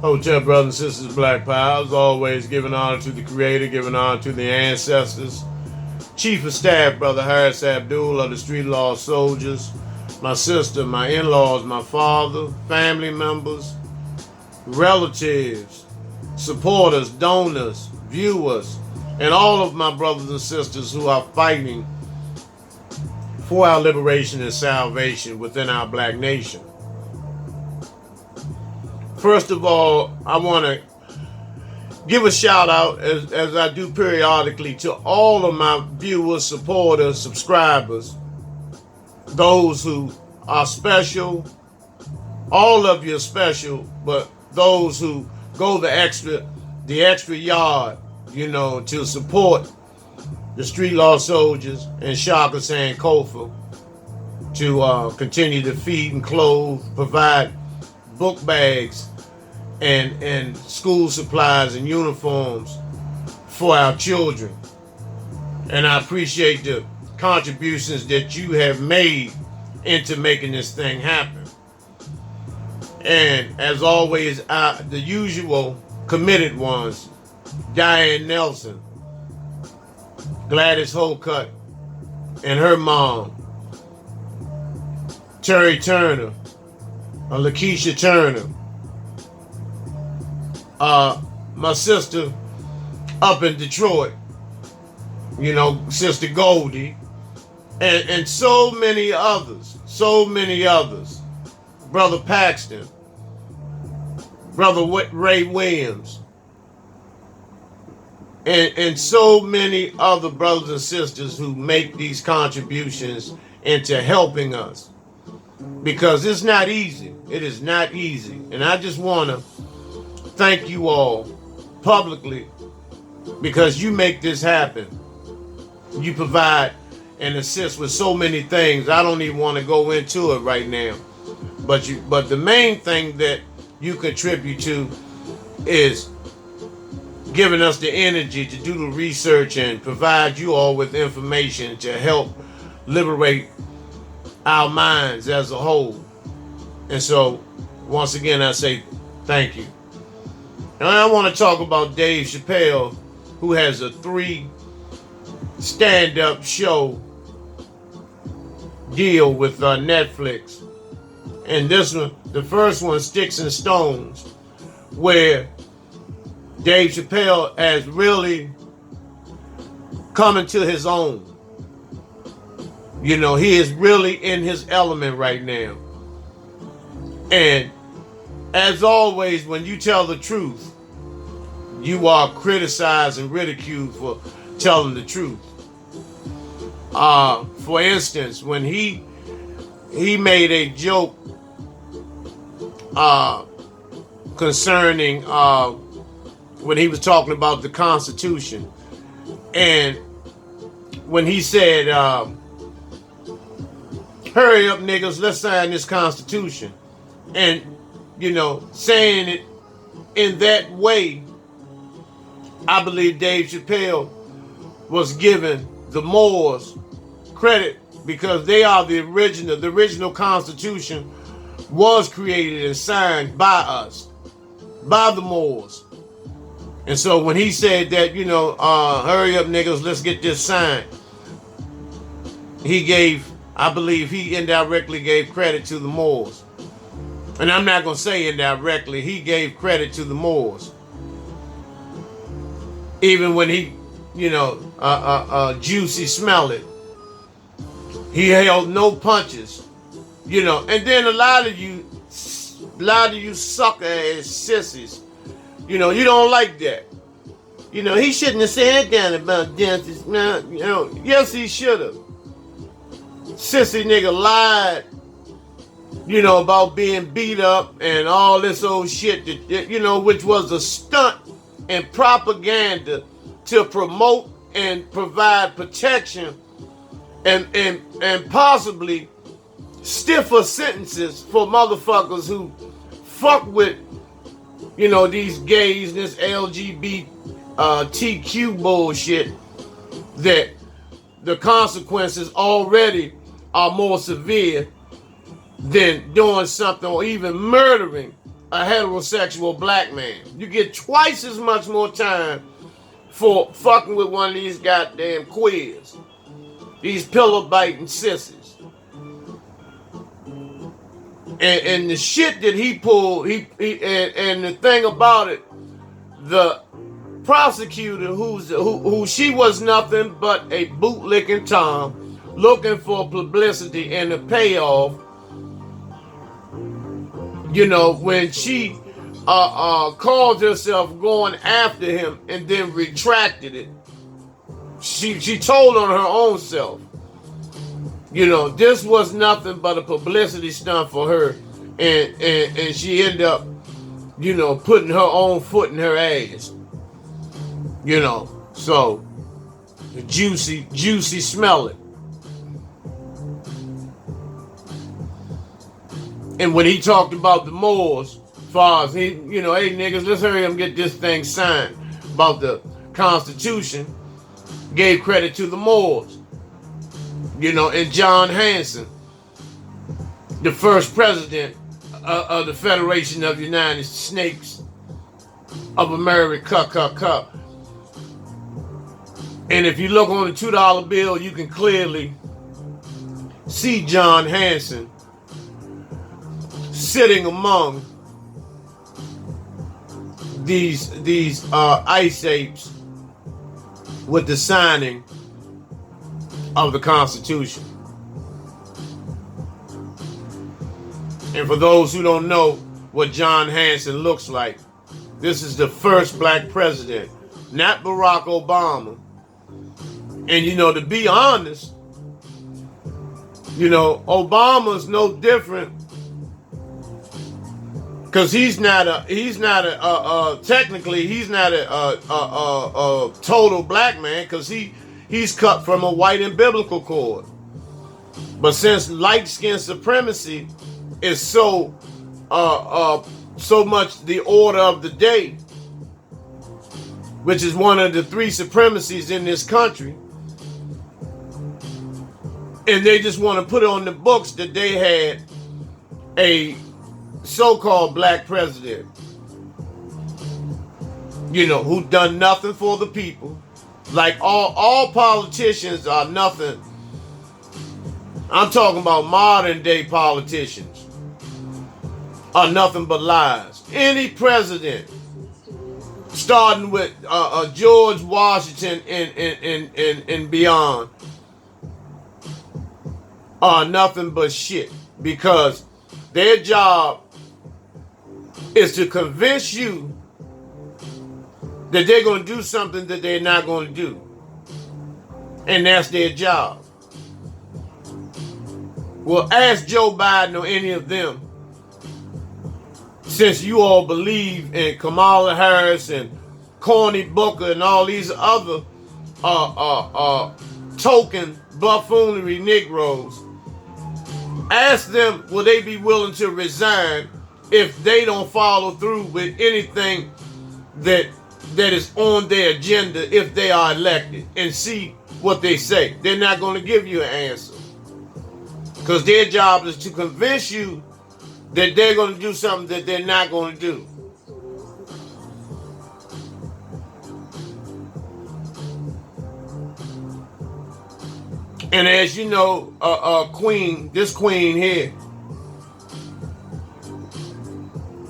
Hotel brothers and sisters, Black Power, as always, giving honor to the Creator, giving honor to the ancestors. Chief of Staff, Brother Harris Abdul of the Street Law Soldiers, my sister, my in-laws, my father, family members, relatives, supporters, donors, viewers, and all of my brothers and sisters who are fighting for our liberation and salvation within our black nation. First of all, I want to give a shout out, as I do periodically, to all of my viewers, supporters, subscribers, those who are special. All of you are special, but those who go the extra yard, to support the Street Law Soldiers and Shaka Sankofa to continue to feed and clothe, provide book bags and school supplies and uniforms for our children. And I appreciate the contributions that you have made into making this thing happen. And as always, the usual committed ones: Diane Nelson, Gladys Holcutt and her mom, Terry Turner, Lakeisha Turner, my sister up in Detroit, Sister Goldie, and so many others, Brother Paxton, Brother Ray Williams, and so many other brothers and sisters who make these contributions into helping us. Because it's not easy. It is not easy. And I just want to thank you all publicly, because you make this happen. You provide and assist with so many things. I don't even want to go into it right now. But the main thing that you contribute to is giving us the energy to do the research and provide you all with information to help liberate our minds as a whole. And so, once again, I say thank you. And I want to talk about Dave Chappelle, who has a 3 stand-up show deal with Netflix. And this one, the first one, Sticks and Stones, where Dave Chappelle has really come into his own. He is really in his element right now. And as always, when you tell the truth, you are criticized and ridiculed for telling the truth. For instance, when he made a joke concerning when he was talking about the Constitution, and when he said, hurry up, niggas, let's sign this Constitution. And, saying it in that way, I believe Dave Chappelle was giving the Moors credit, because they are the original. The original Constitution was created and signed by us, by the Moors. And so when he said that, hurry up, niggas, let's get this signed, I believe he indirectly gave credit to the Moors. And I'm not going to say indirectly, he gave credit to the Moors. Even when he, Juicy Smollett, he held no punches, and then a lot of you sucker ass sissies, you don't like that. He shouldn't have said that about dentists. Yes, he should have. Sissy nigga lied, about being beat up and all this old shit that, which was a stunt and propaganda to promote and provide protection and possibly stiffer sentences for motherfuckers who fuck with, these gays, this LGBTQ bullshit, that the consequences already are more severe than doing something or even murdering a heterosexual black man. You get twice as much more time for fucking with one of these goddamn queers. These pillow biting sissies. And the shit that he pulled, and the thing about it, the prosecutor who she was nothing but a bootlicking Tom looking for publicity and a payoff. You know, when she called herself going after him and then retracted it. She told on her own self. You know, this was nothing but a publicity stunt for her. And she ended up, you know, putting her own foot in her ass. You know, so juicy smell it. And when he talked about the Moors, far as he, you know, hey niggas, let's hurry up and get this thing signed about the Constitution, gave credit to the Moors. You know, and John Hanson, the first president of the Federation of United Snakes of America. And if you look on the $2 bill, you can clearly see John Hanson sitting among these ice apes with the signing of the Constitution. And for those who don't know what John Hanson looks like, this is the first black president, not Barack Obama. And you know, to be honest, you know, Obama's no different, because technically he's not a total black man, because he's cut from a white and biblical cord. But since light skin supremacy is so much the order of the day, which is one of the three supremacies in this country, and they just want to put it on the books that they had a so-called black president, you know, who done nothing for the people. Like all politicians are nothing. I'm talking about modern day politicians are nothing but lies. Any president, starting with George Washington and beyond, are nothing but shit, because their job is to convince you that they're going to do something that they're not going to do. And that's their job. Well, ask Joe Biden or any of them, since you all believe in Kamala Harris and Cory Booker and all these other token buffoonery Negroes, ask them, will they be willing to resign if they don't follow through with anything that is on their agenda if they are elected, and see what they say. They're not going to give you an answer, because their job is to convince you that they're going to do something that they're not going to do. And as you know, this queen here,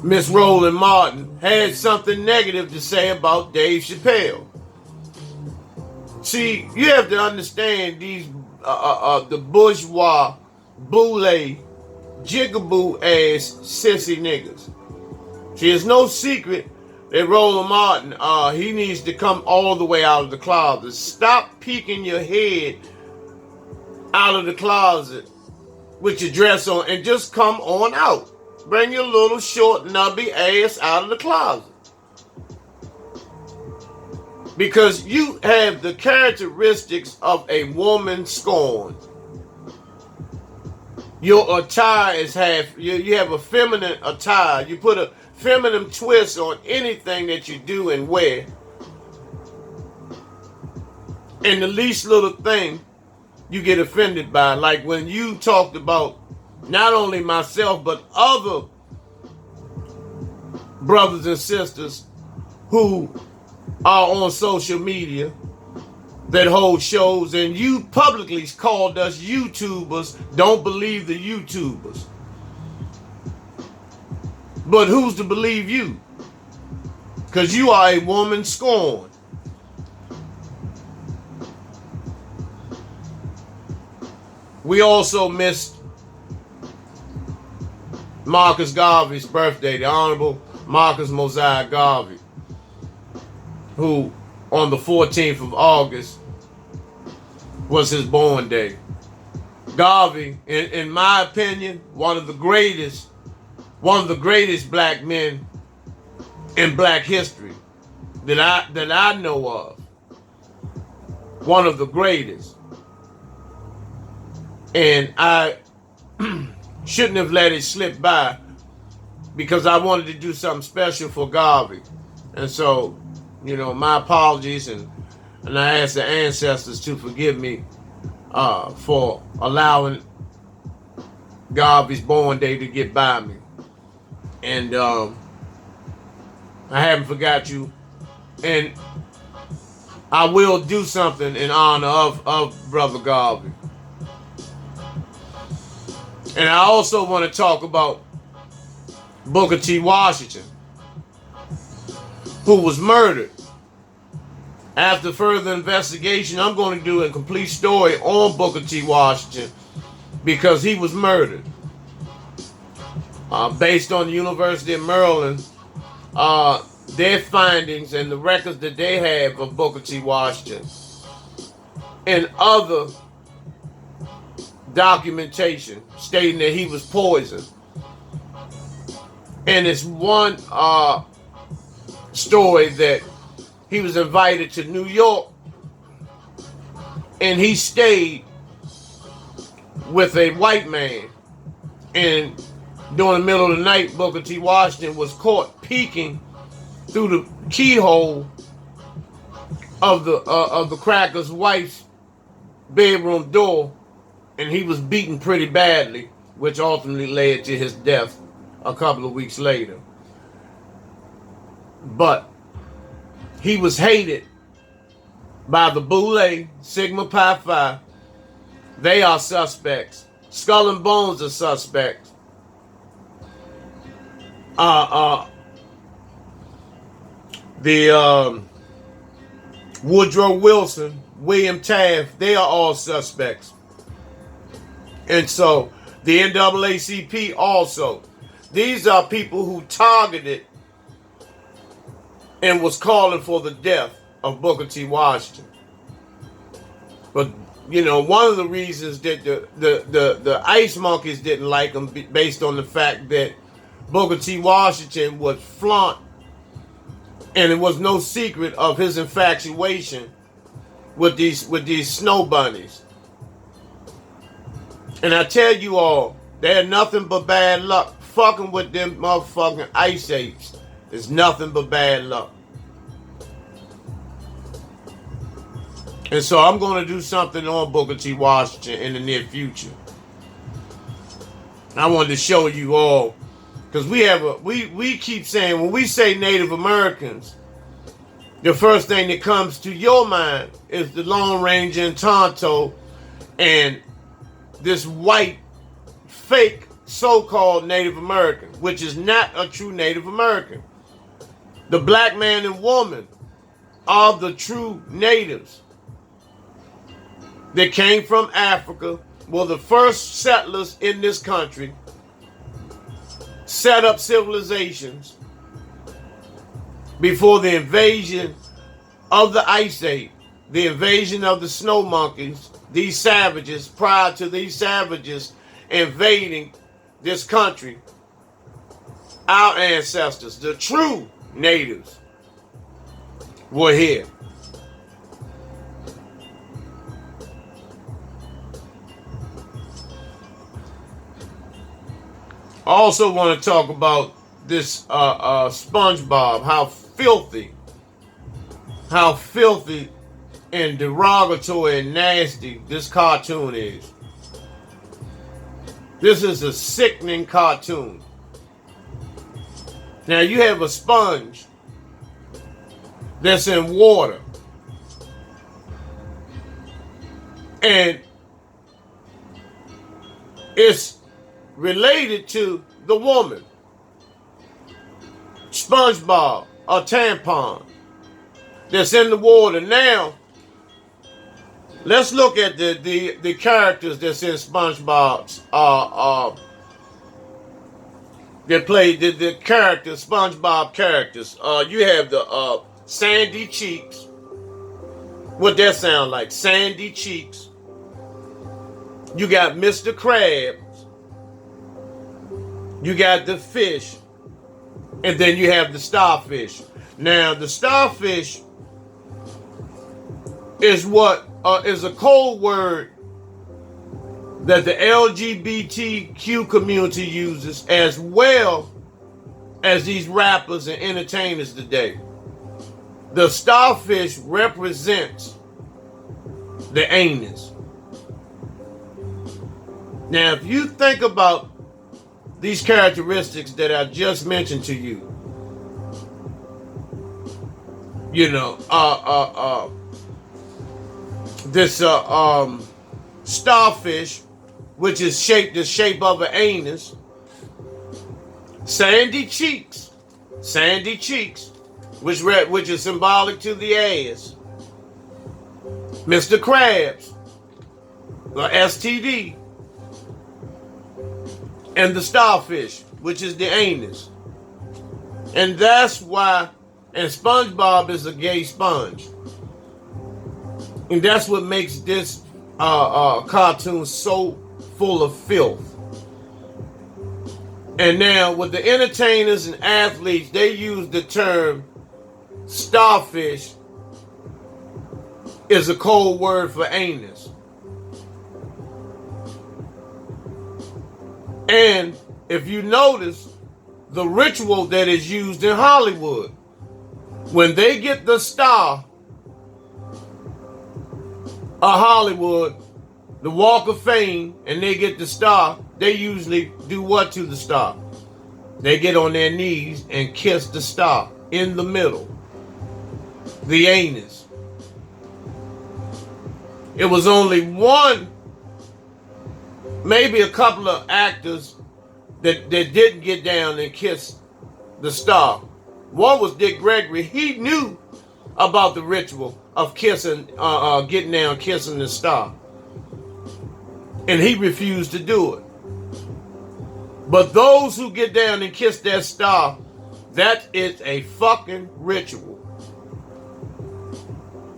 Miss Roland Martin, had something negative to say about Dave Chappelle. See, you have to understand these the bourgeois, boule, jigaboo ass sissy niggas. See, it's no secret that Roland Martin, he needs to come all the way out of the closet. Stop peeking your head out of the closet with your dress on and just come on out. Bring your little short nubby ass out of the closet. Because you have the characteristics of a woman scorned. Your attire is you have a feminine attire. You put a feminine twist on anything that you do and wear. And the least little thing you get offended by. Like when you talked about not only myself, but other brothers and sisters who are on social media that hold shows, and you publicly called us YouTubers. Don't believe the YouTubers. But who's to believe you? Because you are a woman scorned. We also missed Marcus Garvey's birthday, the Honorable Marcus Mosiah Garvey, who on the 14th of August was his born day. Garvey, in my opinion, one of the greatest black men in black history that I know of. One of the greatest. And I shouldn't have let it slip by, because I wanted to do something special for Garvey. And so, my apologies, and I ask the ancestors to forgive me for allowing Garvey's born day to get by me. And I haven't forgot you. And I will do something in honor of Brother Garvey. And I also want to talk about Booker T. Washington, who was murdered. After further investigation, I'm going to do a complete story on Booker T. Washington, because he was murdered. Based on the University of Maryland, their findings and the records that they have of Booker T. Washington and other documentation stating that he was poisoned. And it's one story that he was invited to New York, and he stayed with a white man, and during the middle of the night, Booker T. Washington was caught peeking through the keyhole of the cracker's wife's bedroom door, and he was beaten pretty badly, which ultimately led to his death a couple of weeks later. But he was hated by the Boule, Sigma Pi Phi. They are suspects. Skull and Bones are suspects. Woodrow Wilson, William Taft, they are all suspects. And so the NAACP also. These are people who targeted and was calling for the death of Booker T. Washington. But one of the reasons that the ice monkeys didn't like him, based on the fact that Booker T. Washington would flaunt, and it was no secret of his infatuation with these snow bunnies. And I tell you all, they're nothing but bad luck. Fucking with them motherfucking ice apes is nothing but bad luck. And so I'm going to do something on Booker T. Washington in the near future. I wanted to show you all, because we keep saying, when we say Native Americans, the first thing that comes to your mind is the Lone Ranger and Tonto and this white fake so-called Native American, which is not a true Native American. The black man and woman are the true natives that came from Africa, were the first settlers in this country, set up civilizations before the invasion of the Ice Age, the invasion of the snow monkeys, these savages, prior to these savages invading this country. Our ancestors, the true natives, were here. I also want to talk about this SpongeBob, how filthy and derogatory and nasty this cartoon is. This is a sickening cartoon. Now you have a sponge that's in water, and it's related to the woman. SpongeBob, a tampon that's in the water. Now, let's look at the characters that's in SpongeBob's that play the characters, SpongeBob characters. You have the Sandy Cheeks. What that sound like? Sandy Cheeks. You got Mr. Krabs. You got the fish. And then you have the starfish. Now, the starfish is what is a code word that the LGBTQ community uses, as well as these rappers and entertainers today. The starfish represents the anus. Now, if you think about these characteristics that I just mentioned to you, you know, this starfish, which is shaped the shape of an anus, sandy cheeks, which is symbolic to the ass, Mr. Krabs, or STD, and the starfish, which is the anus. And that's why, and SpongeBob is a gay sponge. And that's what makes this cartoon so full of filth. And now with the entertainers and athletes, they use the term starfish is a code word for anus. And if you notice, the ritual that is used in Hollywood, when they get the star of Hollywood, the Walk of Fame, and they get the star, they usually do what to the star? They get on their knees and kiss the star in the middle, the anus. It was only one, maybe a couple of actors that didn't get down and kiss the star. One was Dick Gregory. He knew about the ritual of kissing, getting down, kissing the star, and he refused to do it. But those who get down and kiss that star, that is a fucking ritual.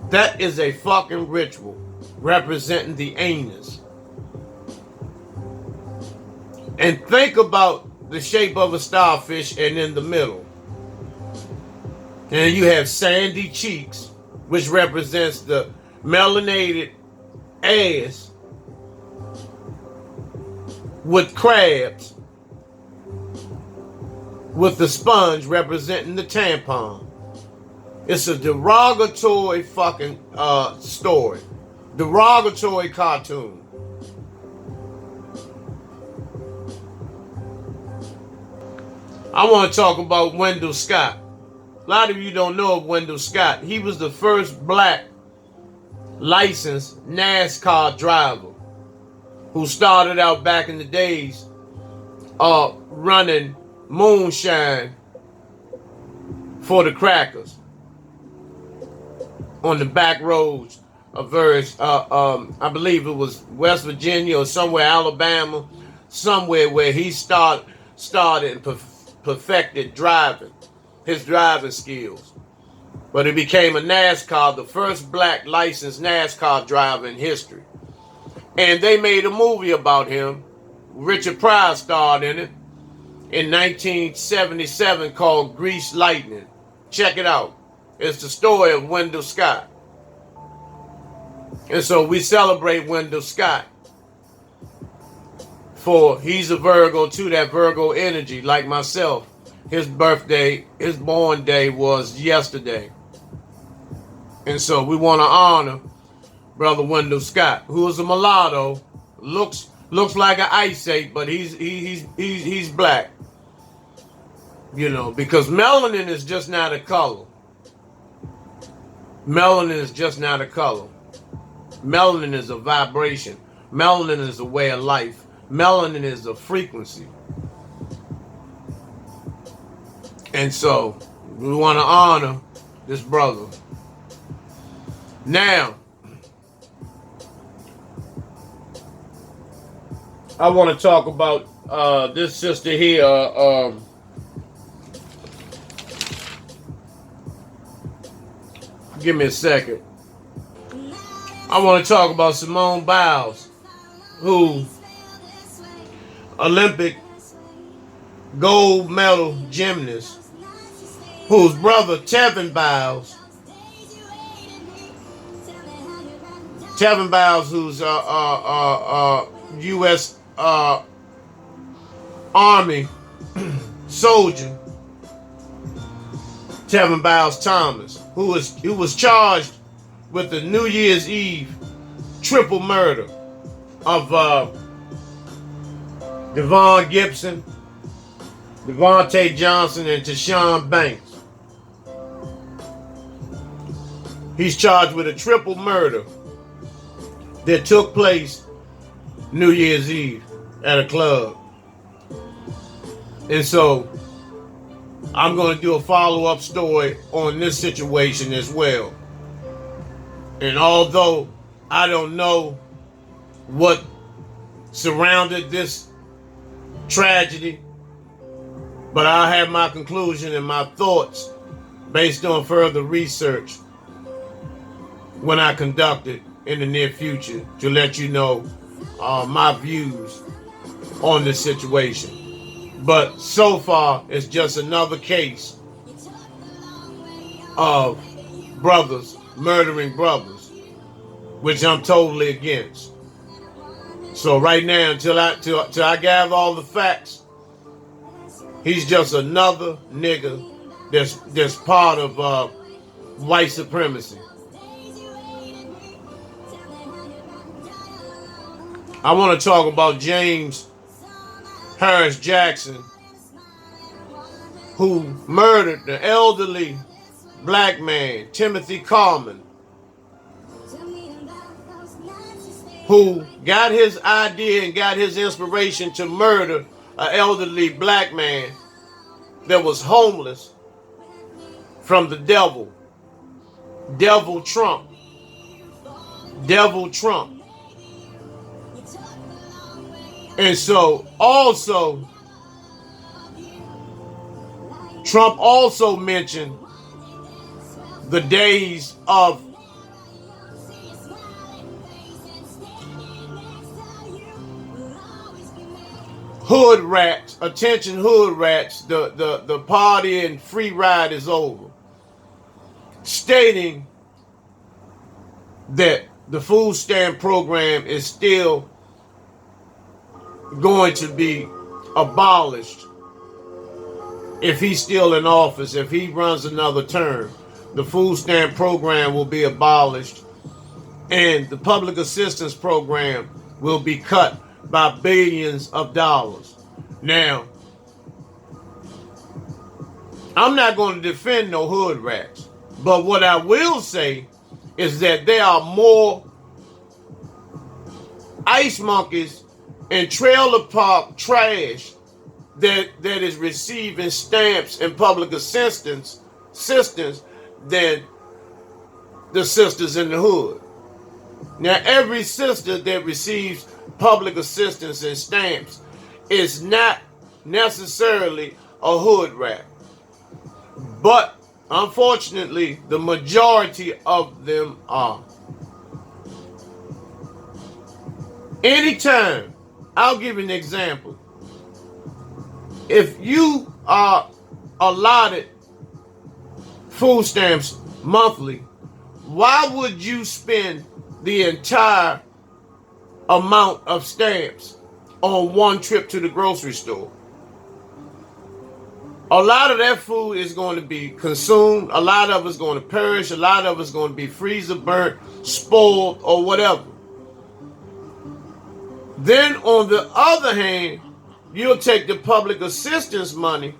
That is a fucking ritual representing the anus. And think about the shape of a starfish and in the middle. And you have sandy cheeks, which represents the melanated ass, with crabs, with the sponge representing the tampon. It's a derogatory fucking story. Derogatory cartoon. I want to talk about Wendell Scott. A lot of you don't know of Wendell Scott. He was the first black licensed NASCAR driver who started out back in the days running moonshine for the crackers on the back roads of various, I believe it was West Virginia or somewhere, Alabama, somewhere where he started and perfected driving, his driving skills. But he became a NASCAR, the first black licensed NASCAR driver in history. And they made a movie about him. Richard Pryor starred in it in 1977 called Grease Lightning. Check it out. It's the story of Wendell Scott. And so we celebrate Wendell Scott for he's a Virgo too, that Virgo energy like myself. His birthday, his born day was yesterday. And so we want to honor Brother Wendell Scott, who is a mulatto, looks like an ice ape, but he's black. You know, because melanin is just not a color. Melanin is just not a color. Melanin is a vibration. Melanin is a way of life. Melanin is a frequency. And so we want to honor this brother. Now, I want to talk about this sister here. Give me a second. I want to talk about Simone Biles, who Olympic gold medal gymnast, whose brother Tevin Biles, who's U.S. Army soldier, Tevin Biles Thomas, who was charged with the New Year's Eve triple murder of Devon Gibson, Devontae Johnson, and Tashawn Banks. He's charged with a triple murder that took place New Year's Eve at a club. And so I'm going to do a follow-up story on this situation as well. And although I don't know what surrounded this tragedy, but I have my conclusion and my thoughts based on further research when I conduct it in the near future to let you know my views on this situation. But so far, it's just another case of brothers murdering brothers, which I'm totally against. So right now, till I gather all the facts, he's just another nigga that's part of white supremacy. I want to talk about James Harris Jackson, who murdered the elderly black man, Timothy Coleman, who got his idea and got his inspiration to murder an elderly black man that was homeless from the devil. Devil Trump. And so also, Trump also mentioned the days of hood rats, attention hood rats, the party and free ride is over, stating that the food stamp program is still going to be abolished if he's still in office. If he runs another term, the food stamp program will be abolished and the public assistance program will be cut by billions of dollars. Now, I'm not going to defend no hood rats, but what I will say is that there are more ice monkeys and trailer park trash that is receiving stamps and public assistance than the sisters in the hood. Now, every sister that receives public assistance and stamps is not necessarily a hood rat. But unfortunately, the majority of them are. Anytime, I'll give you an example. If you are allotted food stamps monthly, why would you spend the entire amount of stamps on one trip to the grocery store? A lot of that food is going to be consumed. A lot of it's going to perish. A lot of it's going to be freezer burnt, spoiled, or whatever. Then on the other hand, you'll take the public assistance money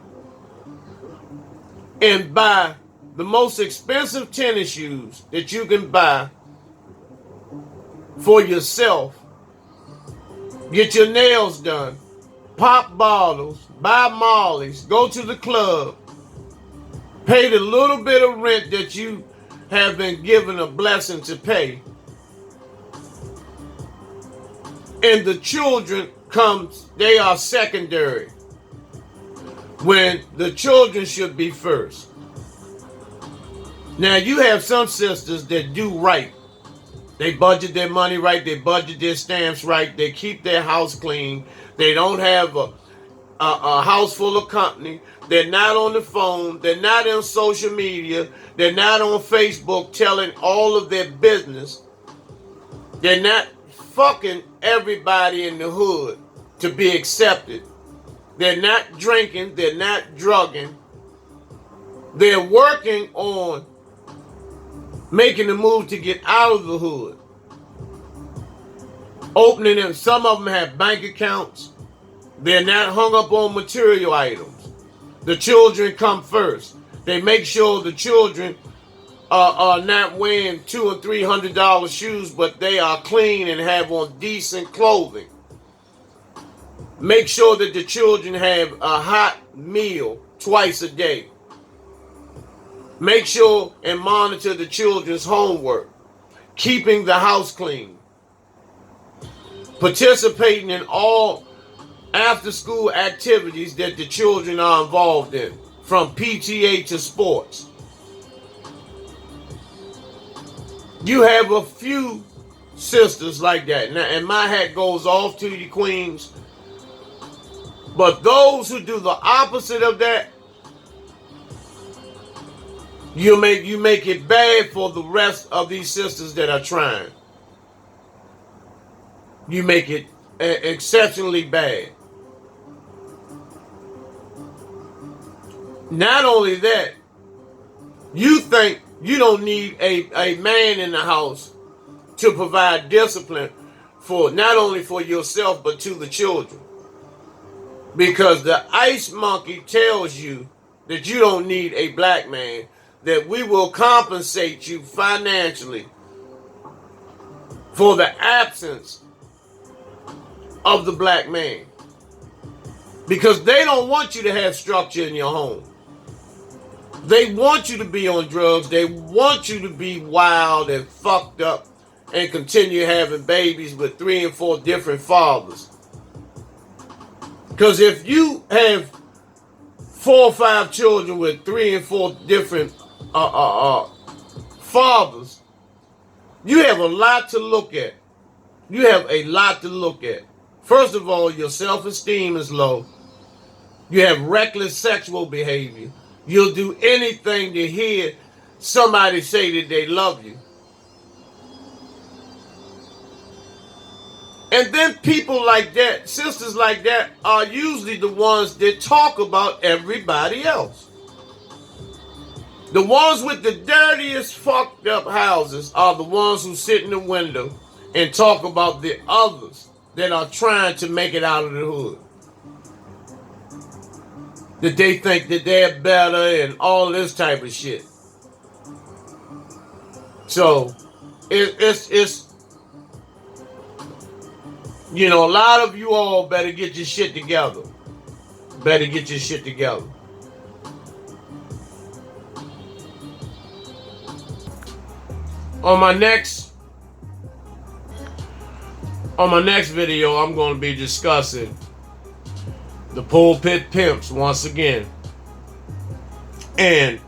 and buy the most expensive tennis shoes that you can buy for yourself. Get your nails done, pop bottles, buy mollies, go to the club, pay the little bit of rent that you have been given a blessing to pay. And the children they are secondary, when the children should be first. Now, you have some sisters that do right. They budget their money right. They budget their stamps right. They keep their house clean. They don't have a house full of company. They're not on the phone. They're not on social media. They're not on Facebook telling all of their business. They're not fucking everybody in the hood to be accepted. They're not drinking. They're not drugging. They're working on making the move to get out of the hood. Opening them. Some of them have bank accounts. They're not hung up on material items. The children come first. They make sure the children are not wearing $200 and $300 shoes, but they are clean and have on decent clothing. Make sure that the children have a hot meal twice a day. Make sure and monitor the children's homework. Keeping the house clean. Participating in all after-school activities that the children are involved in, from PTA to sports. You have a few sisters like that. Now, and my hat goes off to you, queens. But those who do the opposite of that, you make it bad for the rest of these sisters that are trying. You make it exceptionally bad. Not only that, you think you don't need a man in the house to provide discipline for not only for yourself but to the children. Because the ice monkey tells you that you don't need a black man, that we will compensate you financially for the absence of the black man. Because they don't want you to have structure in your home. They want you to be on drugs. They want you to be wild and fucked up and continue having babies with 3 and 4 different fathers. Because if you have 4 or 5 children with 3 and 4 different fathers, you have a lot to look at. You have a lot to look at. First of all, your self-esteem is low. You have reckless sexual behavior. You'll do anything to hear somebody say that they love you. And then people like that, sisters like that, are usually the ones that talk about everybody else. The ones with the dirtiest fucked up houses are the ones who sit in the window and talk about the others that are trying to make it out of the hood. That they think that they're better and all this type of shit. So, it's you know, a lot of you all better get your shit together. Better get your shit together. On my next video, I'm going to be discussing the pulpit pimps once again, and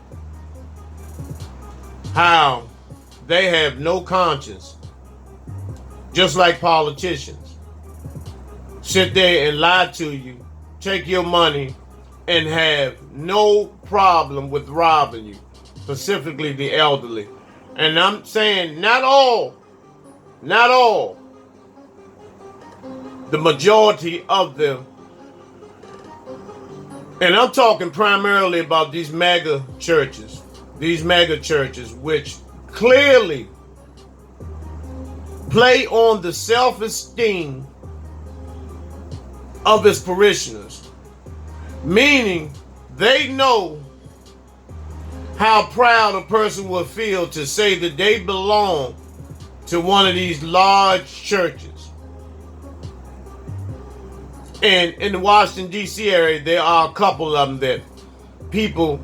how they have no conscience, just like politicians. Sit there and lie to you, take your money, and have no problem with robbing you, specifically the elderly. And I'm saying not all, the majority of them. And I'm talking primarily about these mega churches, which clearly play on the self-esteem of its parishioners. Meaning they know how proud a person would feel to say that they belong to one of these large churches. And in the Washington, D.C. area, there are a couple of them that people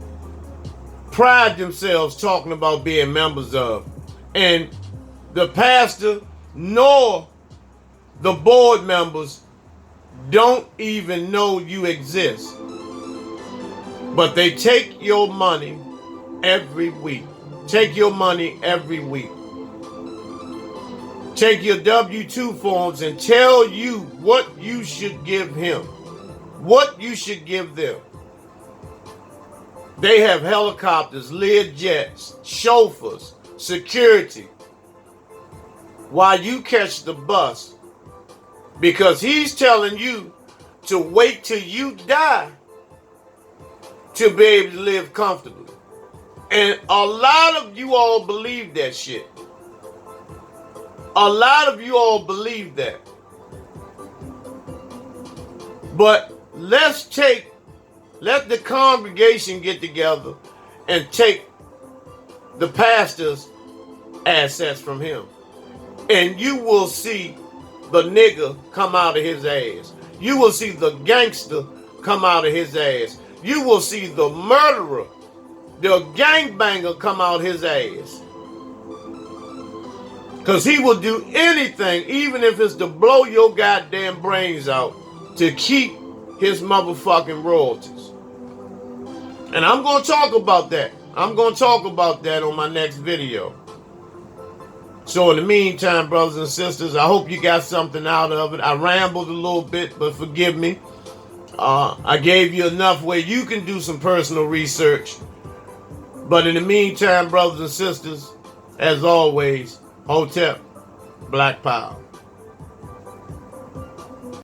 pride themselves talking about being members of. And the pastor nor the board members don't even know you exist. But they take your money every week. Take your money every week. Take your W-2 forms and tell you what you should give him. What you should give them. They have helicopters, Lear jets, chauffeurs, security. While you catch the bus. Because he's telling you to wait till you die to be able to live comfortably. And a lot of you all believe that shit. A lot of you all believe that. But let the congregation get together and take the pastor's assets from him. And you will see the nigger come out of his ass. You will see the gangster come out of his ass. You will see the murderer, the gangbanger come out his ass. Because he will do anything, even if it's to blow your goddamn brains out, to keep his motherfucking royalties. And I'm going to talk about that. I'm going to talk about that on my next video. So in the meantime, brothers and sisters, I hope you got something out of it. I rambled a little bit, but forgive me. I gave you enough where you can do some personal research. But in the meantime, brothers and sisters, as always, Hotep, Black Power.